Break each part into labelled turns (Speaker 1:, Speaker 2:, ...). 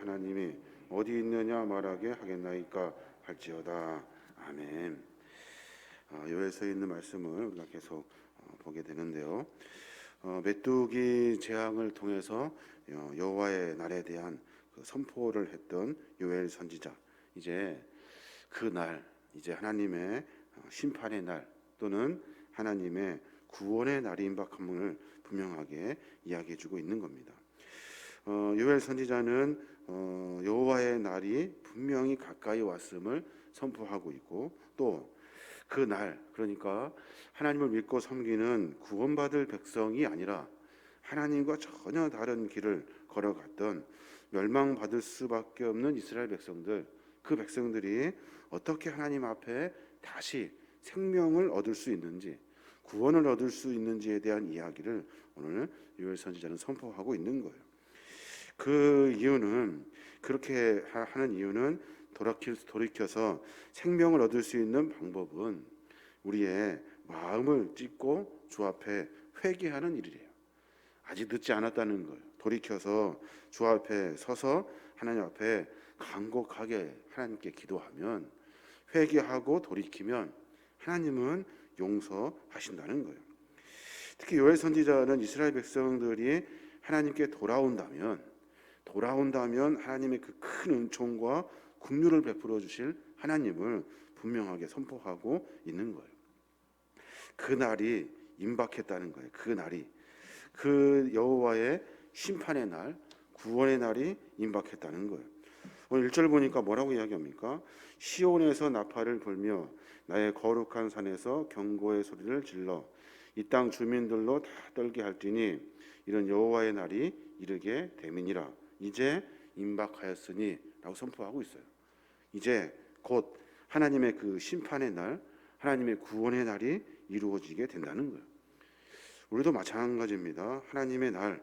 Speaker 1: 하나님이 어디 있느냐 말하게 하겠나이까 할지어다. 아멘. 요엘서에 있는 말씀을 우리가 계속 보게 되는데요. 메뚜기 재앙을 통해서 여호와의 날에 대한 그 선포를 했던 요엘 선지자, 이제 그 날, 이제 하나님의 심판의 날 또는 하나님의 구원의 날이 임박함을 분명하게 이야기해주고 있는 겁니다. 요엘 선지자는 여호와의 날이 분명히 가까이 왔음을 선포하고 있고, 또 그 날, 그러니까 하나님을 믿고 섬기는 구원받을 백성이 아니라 하나님과 전혀 다른 길을 걸어갔던 멸망받을 수밖에 없는 이스라엘 백성들, 그 백성들이 어떻게 하나님 앞에 다시 생명을 얻을 수 있는지, 구원을 얻을 수 있는지에 대한 이야기를 오늘 요엘 선지자는 선포하고 있는 거예요. 그 이유는, 그렇게 하는 이유는 돌이켜서 생명을 얻을 수 있는 방법은 우리의 마음을 찢고 주 앞에 회개하는 일이래요. 아직 늦지 않았다는 거예요. 돌이켜서 주 앞에 서서 하나님 앞에 간곡하게 하나님께 기도하면, 회개하고 돌이키면 하나님은 용서하신다는 거예요. 특히 요엘 선지자는 이스라엘 백성들이 하나님께 돌아온다면 하나님의 그 큰 은총과 긍휼을 베풀어 주실 하나님을 분명하게 선포하고 있는 거예요. 그 날이 임박했다는 거예요. 그 날이, 그 여호와의 심판의 날, 구원의 날이 임박했다는 거예요. 오늘 1절 보니까 뭐라고 이야기합니까? 시온에서 나팔을 불며 나의 거룩한 산에서 경고의 소리를 질러 이 땅 주민들로 다 떨게 할지니 이런 여호와의 날이 이르게 됨이니라. 이제 임박하였으니 라고 선포하고 있어요. 이제 곧 하나님의 그 심판의 날, 하나님의 구원의 날이 이루어지게 된다는 거예요. 우리도 마찬가지입니다. 하나님의 날,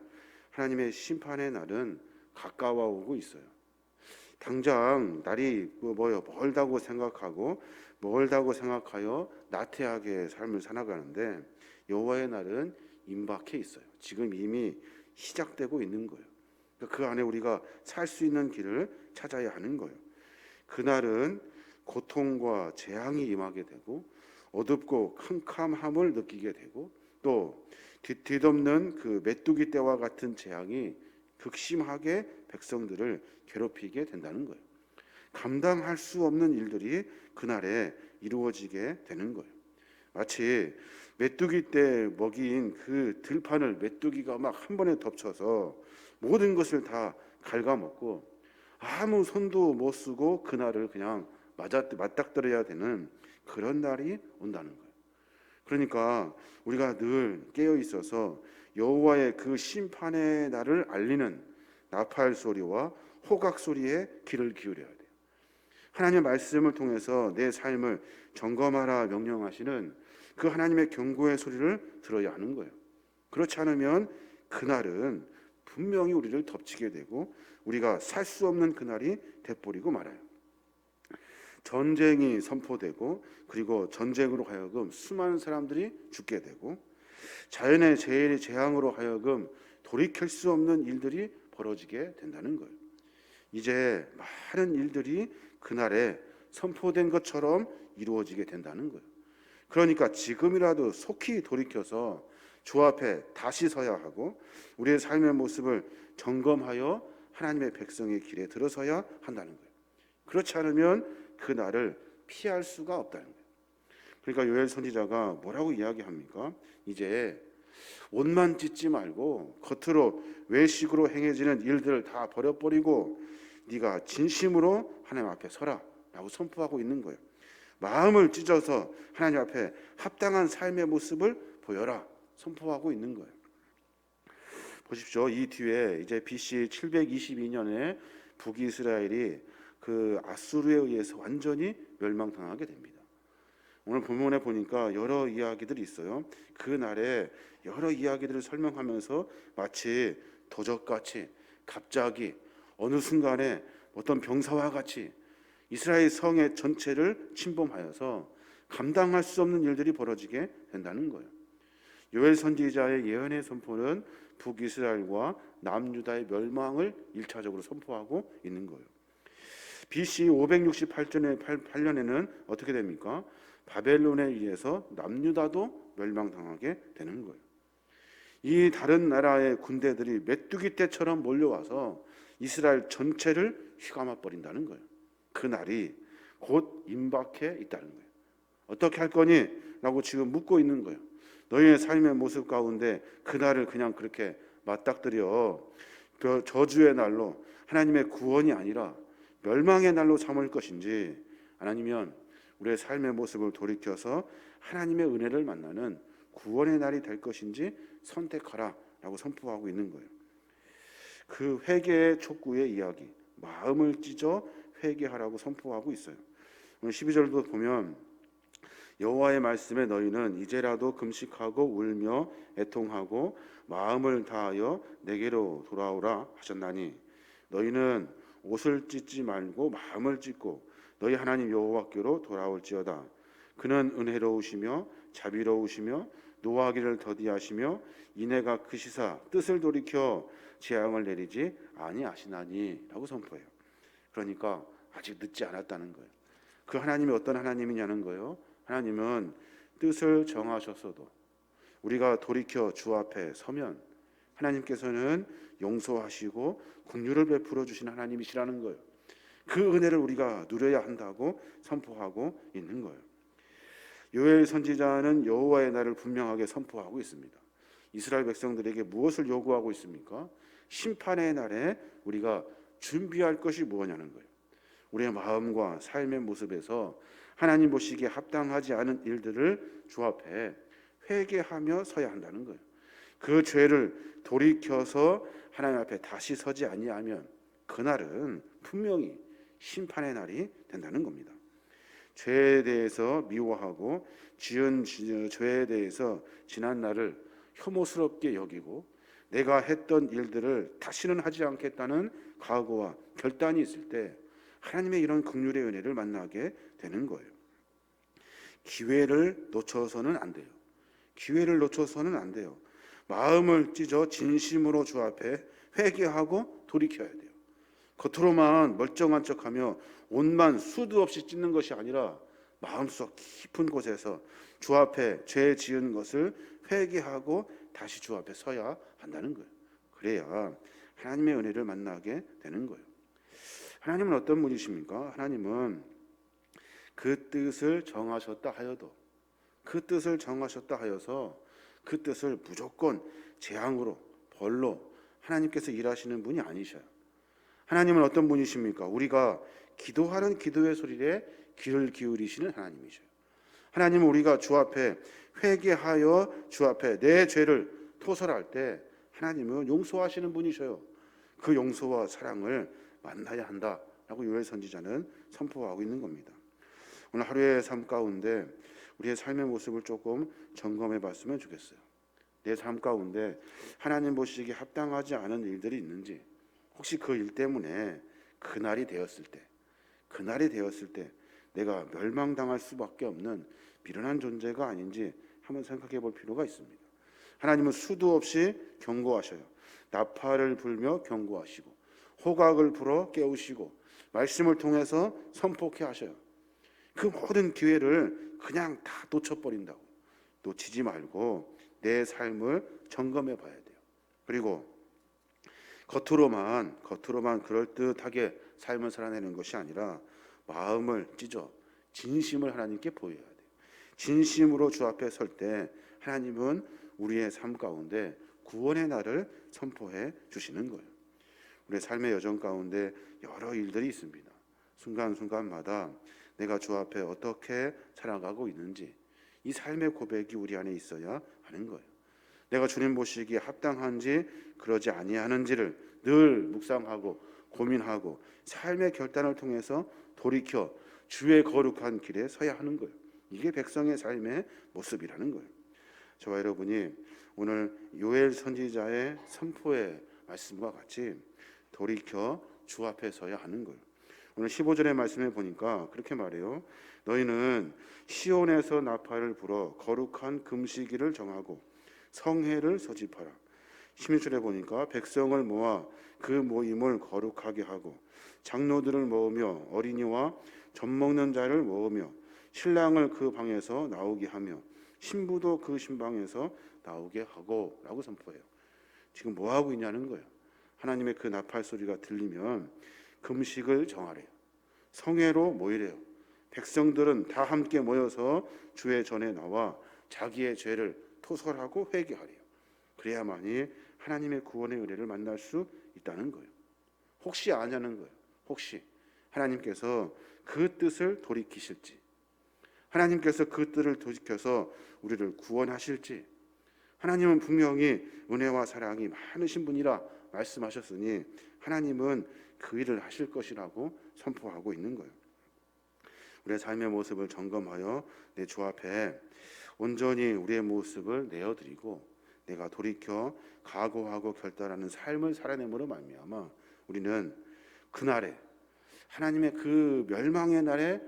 Speaker 1: 하나님의 심판의 날은 가까워 오고 있어요. 당장 날이 멀다고 생각하여 나태하게 삶을 살아가는데, 여호와의 날은 임박해 있어요. 지금 이미 시작되고 있는 거예요. 그 안에 우리가 살 수 있는 길을 찾아야 하는 거예요. 그날은 고통과 재앙이 임하게 되고 어둡고 캄캄함을 느끼게 되고, 또 뒤덮는 그 메뚜기 떼와 같은 재앙이 극심하게 백성들을 괴롭히게 된다는 거예요. 감당할 수 없는 일들이 그날에 이루어지게 되는 거예요. 마치 메뚜기 떼 먹이인 그 들판을 메뚜기가 막 한 번에 덮쳐서 모든 것을 다 갉아먹고 아무 손도 못 쓰고 그날을 그냥 맞닥뜨려야 되는 그런 날이 온다는 거예요. 그러니까 우리가 늘 깨어 있어서 여호와의 그 심판의 날을 알리는 나팔 소리와 호각 소리에 귀를 기울여야 돼요. 하나님의 말씀을 통해서 내 삶을 점검하라 명령하시는 그 하나님의 경고의 소리를 들어야 하는 거예요. 그렇지 않으면 그날은 분명히 우리를 덮치게 되고 우리가 살 수 없는 그날이 돼버리고 말아요. 전쟁이 선포되고, 그리고 전쟁으로 하여금 수많은 사람들이 죽게 되고, 자연의 재앙으로 하여금 돌이킬 수 없는 일들이 벌어지게 된다는 거예요. 이제 많은 일들이 그날에 선포된 것처럼 이루어지게 된다는 거예요. 그러니까 지금이라도 속히 돌이켜서 주 앞에 다시 서야 하고, 우리의 삶의 모습을 점검하여 하나님의 백성의 길에 들어서야 한다는 거예요. 그렇지 않으면 그날을 피할 수가 없다는 거예요. 그러니까 요엘 선지자가 뭐라고 이야기합니까? 이제 옷만 찢지 말고 겉으로 외식으로 행해지는 일들을 다 버려버리고 네가 진심으로 하나님 앞에 서라 라고 선포하고 있는 거예요. 마음을 찢어서 하나님 앞에 합당한 삶의 모습을 보여라 선포하고 있는 거예요. 보십시오. 이 뒤에 이제 BC 722년에 북이스라엘이 그 아수르에 의해서 완전히 멸망당하게 됩니다. 오늘 본문에 보니까 여러 이야기들이 있어요. 그 날에 여러 이야기들을 설명하면서 마치 도적같이 갑자기 어느 순간에 어떤 병사와 같이 이스라엘 성의 전체를 침범하여서 감당할 수 없는 일들이 벌어지게 된다는 거예요. 요엘 선지자의 예언의 선포는 북이스라엘과 남유다의 멸망을 1차적으로 선포하고 있는 거예요. BC 568년에는 어떻게 됩니까? 바벨론에 의해서 남유다도 멸망당하게 되는 거예요. 이 다른 나라의 군대들이 메뚜기 떼처럼 몰려와서 이스라엘 전체를 휘감아 버린다는 거예요. 그 날이 곧 임박해 있다는 거예요. 어떻게 할 거니? 라고 지금 묻고 있는 거예요. 너희의 삶의 모습 가운데 그 날을 그냥 그렇게 맞닥뜨려 저주의 날로, 하나님의 구원이 아니라 멸망의 날로 삼을 것인지, 아니면 우리의 삶의 모습을 돌이켜서 하나님의 은혜를 만나는 구원의 날이 될 것인지 선택하라 라고 선포하고 있는 거예요. 그 회개의 촉구의 이야기, 마음을 찢어 회개하라고 선포하고 있어요. 오늘 12절도 보면 여호와의 말씀에 너희는 이제라도 금식하고 울며 애통하고 마음을 다하여 내게로 돌아오라 하셨나니 너희는 옷을 찢지 말고 마음을 찢고 너희 하나님 여호와께로 돌아올지어다. 그는 은혜로우시며 자비로우시며 노하기를 더디하시며 인애가 크시사 뜻을 돌이켜 재앙을 내리지 아니하시나니 라고 선포해요. 그러니까 아직 늦지 않았다는 거예요. 그 하나님이 어떤 하나님이냐는 거예요. 하나님은 뜻을 정하셨어도 우리가 돌이켜 주 앞에 서면 하나님께서는 용서하시고 긍휼을 베풀어 주신 하나님이시라는 거예요. 그 은혜를 우리가 누려야 한다고 선포하고 있는 거예요. 요엘 선지자는 여호와의 날을 분명하게 선포하고 있습니다. 이스라엘 백성들에게 무엇을 요구하고 있습니까? 심판의 날에 우리가 준비할 것이 무엇냐는 거예요. 우리의 마음과 삶의 모습에서 하나님 보시기에 합당하지 않은 일들을 주 앞에 회개하며 서야 한다는 거예요. 그 죄를 돌이켜서 하나님 앞에 다시 서지 아니하면 그날은 분명히 심판의 날이 된다는 겁니다. 죄에 대해서 미워하고 지은 죄에 대해서 지난 날을 혐오스럽게 여기고 내가 했던 일들을 다시는 하지 않겠다는 각오와 결단이 있을 때 하나님의 이런 긍휼의 은혜를 만나게 되는 거예요. 기회를 놓쳐서는 안 돼요. 기회를 놓쳐서는 안 돼요. 마음을 찢어 진심으로 주 앞에 회개하고 돌이켜야 돼요. 겉으로만 멀쩡한 척하며 옷만 수도 없이 찢는 것이 아니라 마음속 깊은 곳에서 주 앞에 죄 지은 것을 회개하고 다시 주 앞에 서야 한다는 거예요. 그래야 하나님의 은혜를 만나게 되는 거예요. 하나님은 어떤 분이십니까? 하나님은 그 뜻을 정하셨다 하여도 그 뜻을 정하셨다 하여서 그 뜻을 무조건 재앙으로 벌로 하나님께서 일하시는 분이 아니셔요. 하나님은 어떤 분이십니까? 우리가 기도하는 기도의 소리에 귀를 기울이시는 하나님이셔요. 하나님은 우리가 주 앞에 회개하여 주 앞에 내 죄를 토설할 때 하나님은 용서하시는 분이셔요. 그 용서와 사랑을 만나야 한다라고 요엘 선지자는 선포하고 있는 겁니다. 오늘 하루의 삶 가운데 우리의 삶의 모습을 조금 점검해 봤으면 좋겠어요. 내 삶 가운데 하나님 보시기에 합당하지 않은 일들이 있는지, 혹시 그 일 때문에 그날이 되었을 때 내가 멸망당할 수밖에 없는 미련한 존재가 아닌지 한번 생각해 볼 필요가 있습니다. 하나님은 수도 없이 경고하셔요. 나팔을 불며 경고하시고 호각을 불어 깨우시고 말씀을 통해서 선포케 하셔요. 그 모든 기회를 그냥 다 놓쳐버린다고. 놓치지 말고 내 삶을 점검해 봐야 돼요. 그리고 겉으로만 그럴듯하게 삶을 살아내는 것이 아니라 마음을 찢어 진심을 하나님께 보여야 돼요. 진심으로 주 앞에 설 때 하나님은 우리의 삶 가운데 구원의 날을 선포해 주시는 거예요. 우리의 삶의 여정 가운데 여러 일들이 있습니다. 순간순간마다 내가 주 앞에 어떻게 살아가고 있는지 이 삶의 고백이 우리 안에 있어야 하는 거예요. 내가 주님 보시기에 합당한지 그러지 아니하는지를 늘 묵상하고 고민하고 삶의 결단을 통해서 돌이켜 주의 거룩한 길에 서야 하는 거예요. 이게 백성의 삶의 모습이라는 거예요. 저와 여러분이 오늘 요엘 선지자의 선포의 말씀과 같이 돌이켜 주 앞에 서야 하는 거예요. 오늘 15절의 말씀에 보니까 그렇게 말해요. 너희는 시온에서 나팔을 불어 거룩한 금식일을 정하고 성회를 소집하라. 16절에 보니까 백성을 모아 그 모임을 거룩하게 하고 장로들을 모으며 어린이와 젖 먹는 자를 모으며 신랑을 그 방에서 나오게 하며 신부도 그 신방에서 나오게 하고 라고 선포해요. 지금 뭐 하고 있냐는 거예요. 하나님의 그 나팔 소리가 들리면 금식을 정하래요. 성회로 모이래요. 백성들은 다 함께 모여서 주의 전에 나와 자기의 죄를 토설하고 회개하래요. 그래야만이 하나님의 구원의 은혜를 만날 수 있다는 거예요. 혹시 아냐는 거예요. 혹시 하나님께서 그 뜻을 돌이키실지, 하나님께서 그 뜻을 돌이켜서 우리를 구원하실지. 하나님은 분명히 은혜와 사랑이 많으신 분이라 말씀하셨으니 하나님은 그 일을 하실 것이라고 선포하고 있는 거예요. 우리의 삶의 모습을 점검하여 내 주 앞에 온전히 우리의 모습을 내어드리고 내가 돌이켜 각오하고 결단하는 삶을 살아내므로 말미암아 우리는 그날에 하나님의 그 멸망의 날에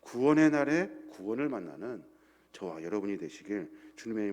Speaker 1: 구원의 날에 구원을 만나는 저와 여러분이 되시길 주님의